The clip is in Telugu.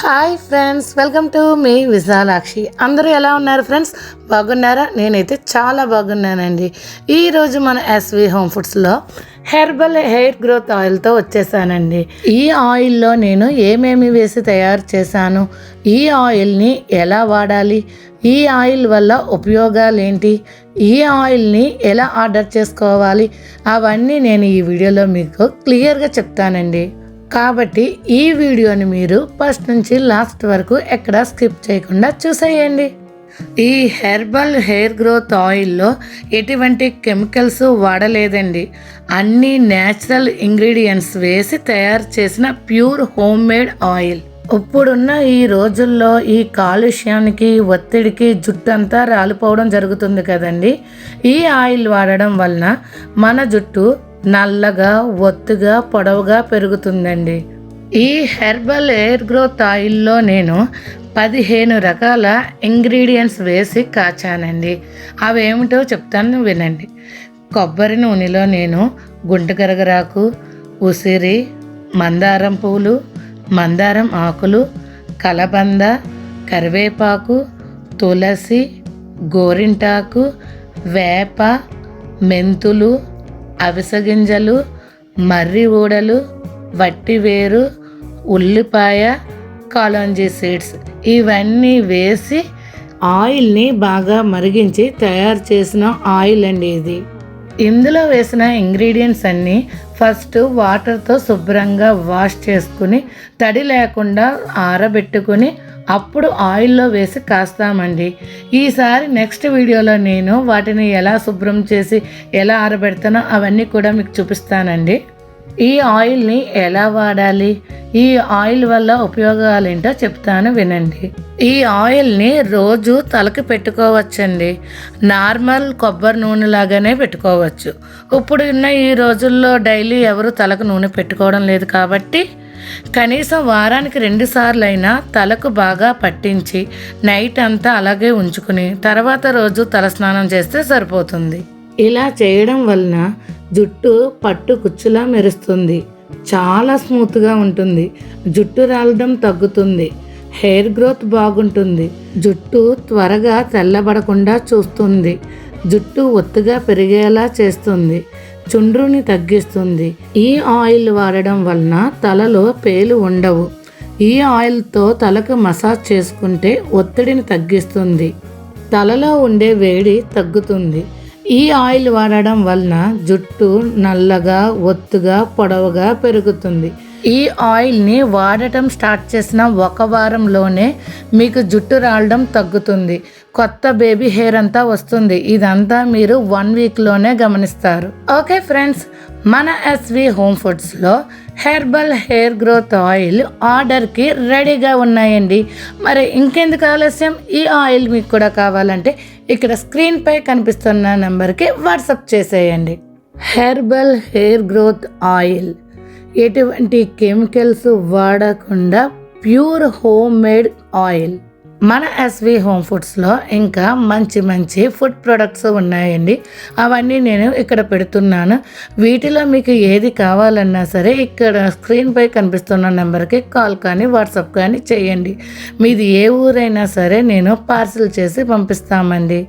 Hi friends, welcome to me Vishalakshi. అందరూ ఎలా ఉన్నారు ఫ్రెండ్స్? బాగున్నారా? నేనైతే చాలా బాగున్నానండి. ఈరోజు మన ఎస్వి హోమ్ ఫుడ్స్లో హెర్బల్ హెయిర్ గ్రోత్ ఆయిల్తో వచ్చేసానండి. ఈ ఆయిల్లో నేను ఏమేమి వేసి తయారు చేశాను, ఈ ఆయిల్ని ఎలా వాడాలి, ఈ ఆయిల్ వల్ల ఉపయోగాలు ఏంటి, ఈ ఆయిల్ని ఎలా ఆర్డర్ చేసుకోవాలి, అవన్నీ నేను ఈ వీడియోలో మీకు క్లియర్గా చెప్తానండి. కాబట్టి ఈ వీడియోని మీరు ఫస్ట్ నుంచి లాస్ట్ వరకు ఎక్కడ స్కిప్ చేయకుండా చూసేయండి. ఈ హెర్బల్ హెయిర్ గ్రోత్ ఆయిల్లో ఎటువంటి కెమికల్స్ వాడలేదండి. అన్ని న్యాచురల్ ఇంగ్రీడియంట్స్ వేసి తయారు చేసిన ప్యూర్ హోమ్ మేడ్ ఆయిల్. ఇప్పుడున్న ఈ రోజుల్లో ఈ కాలుష్యానికి, ఒత్తిడికి జుట్టు అంతా రాలిపోవడం జరుగుతుంది కదండి. ఈ ఆయిల్ వాడడం వలన మన జుట్టు నల్లగా, ఒత్తుగా, పొడవుగా పెరుగుతుందండి. ఈ హెర్బల్ హెయిర్ గ్రోత్ ఆయిల్లో నేను 15 రకాల ఇంగ్రీడియంట్స్ వేసి కాచానండి. అవేమిటో చెప్తాను వినండి. కొబ్బరి నూనెలో నేను గుంటగరగరాకు, ఉసిరి, మందారం పూలు, మందారం ఆకులు, కలబంద, కరివేపాకు, తులసి, గోరింటాకు, వేప, మెంతులు, అవిసె గింజలు, మర్రి ఊడలు, వట్టివేరు, ఉల్లిపాయ, కాలంజీ సీడ్స్ ఇవన్నీ వేసి ఆయిల్ని బాగా మరిగించి తయారు చేసిన ఆయిల్ అండి ఇది. ఇందులో వేసిన ఇంగ్రీడియంట్స్ అన్నీ ఫస్ట్ వాటర్తో శుభ్రంగా వాష్ చేసుకుని తడి లేకుండా ఆరబెట్టుకుని అప్పుడు ఆయిల్లో వేసి కాస్తామండి. ఈసారి నెక్స్ట్ వీడియోలో నేను వాటిని ఎలా శుభ్రం చేసి ఎలా ఆరబెడతానో అవన్నీ కూడా మీకు చూపిస్తానండి. ఈ ఆయిల్ని ఎలా వాడాలి, ఈ ఆయిల్ వల్ల ఉపయోగాలు ఏంటో చెప్తాను వినండి. ఈ ఆయిల్ని రోజు తలకి పెట్టుకోవచ్చండి. నార్మల్ కొబ్బరి నూనె లాగానే పెట్టుకోవచ్చు. ఇప్పుడు ఉన్న ఈ రోజుల్లో డైలీ ఎవరు తలకు నూనె పెట్టుకోవడం లేదు కాబట్టి కనీసం వారానికి 2 సార్లు అయినా తలకు బాగా పట్టించి నైట్ అంతా అలాగే ఉంచుకుని తర్వాత రోజు తలస్నానం చేస్తే సరిపోతుంది. ఇలా చేయడం వలన జుట్టు పట్టు కుచ్చులా మెరుస్తుంది, చాలా స్మూత్గా ఉంటుంది, జుట్టు రాలడం తగ్గుతుంది, హెయిర్ గ్రోత్ బాగుంటుంది, జుట్టు త్వరగా తెల్లబడకుండా చూస్తుంది, జుట్టు ఒత్తుగా పెరిగేలా చేస్తుంది, చుండ్రుని తగ్గిస్తుంది. ఈ ఆయిల్ వాడడం వలన తలలో పేలు ఉండవు. ఈ ఆయిల్తో తలకు మసాజ్ చేసుకుంటే ఒత్తిడిని తగ్గిస్తుంది, తలలో ఉండే వేడి తగ్గుతుంది. ఈ ఆయిల్ వాడడం వలన జుట్టు నల్లగా, ఒత్తుగా, పొడవుగా పెరుగుతుంది. ఈ ఆయిల్ని వాడటం స్టార్ట్ చేసిన 1 వారంలోనే మీకు జుట్టు రాలడం తగ్గుతుంది, కొత్త బేబీ హెయిర్ అంతా వస్తుంది. ఇదంతా మీరు 1 వీక్లోనే గమనిస్తారు. ఓకే ఫ్రెండ్స్, మన ఎస్వి హోమ్ ఫుడ్స్లో హెర్బల్ హెయిర్ గ్రోత్ ఆయిల్ ఆర్డర్కి రెడీగా ఉన్నాయండి. మరి ఇంకెందుకు ఆలస్యం? ఈ ఆయిల్ మీకు కూడా కావాలంటే ఇక్కడ స్క్రీన్పై కనిపిస్తున్న నెంబర్కి వాట్సాప్ చేసేయండి. హెర్బల్ హెయిర్ గ్రోత్ ఆయిల్ ఎటువంటి కెమికల్స్ వాడకుండా ప్యూర్ హోమ్ మేడ్ ఆయిల్. మన ఎస్వి హోమ్ ఫుడ్స్లో ఇంకా మంచి మంచి ఫుడ్ ప్రొడక్ట్స్ ఉన్నాయండి. అవన్నీ నేను ఇక్కడ పెడుతున్నాను. వీటిలో మీకు ఏది కావాలన్నా సరే ఇక్కడ స్క్రీన్పై కనిపిస్తున్న నెంబర్కి కాల్ కానీ వాట్సాప్ కానీ చేయండి. మీది ఏ ఊరైనా సరే నేను పార్సిల్ చేసి పంపిస్తామండి.